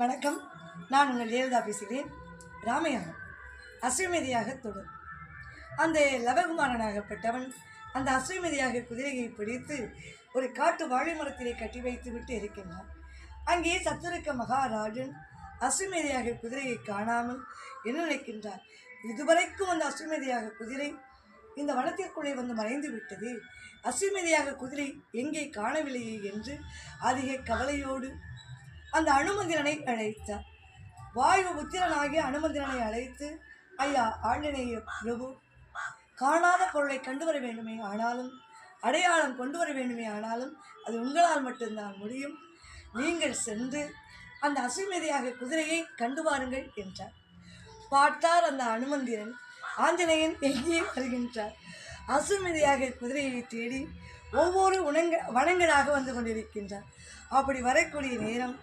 வணக்கம். நான் உங்கள் ஜெயலலிதா பேசுகிறேன். ராமாயணம் அஸ்வமேதியாக தொடர். அந்த லவகுமாரனாகப்பட்டவன் அந்த அஸ்வமேதியாக குதிரையை பிடித்து ஒரு காட்டு வாழை மரத்திலே கட்டி வைத்து விட்டு இருக்கின்றான். அங்கே சத்துருக்க மகாராஜன் அஸ்வமேதியாக குதிரையை காணாமல் என்ன நினைக்கின்றார்? இதுவரைக்கும் அந்த அஸ்வமேதியாக குதிரை இந்த வனத்திற்குள்ளே வந்து மறைந்து விட்டது, அஸ்வமேதியாக குதிரை எங்கே காணவில்லையே என்று அதிக கவலையோடு அந்த அனுமந்திரனை அழைத்தார். வாயு புத்திரனாகிய அனுமந்திரனை அழைத்து, ஐயா ஆஞ்சநேய பிரபு, காணாத பொருளை கண்டு வர வேண்டுமே ஆனாலும், அடையாளம் கொண்டு வர வேண்டுமே ஆனாலும் அது உங்களால் மட்டும்தான் முடியும். நீங்கள் சென்று அந்த அஸ்வமேதியாக குதிரையை கண்டு வாருங்கள் என்றார். பார்த்தார் அந்த அனுமந்திரன், ஆஞ்சநேயன் எங்கே வருகின்றார்? அஸ்வமேதியாக குதிரையை தேடி ஒவ்வொரு வனங்களாக வந்து கொண்டிருக்கின்றார். அப்படி வரக்கூடிய நேரம்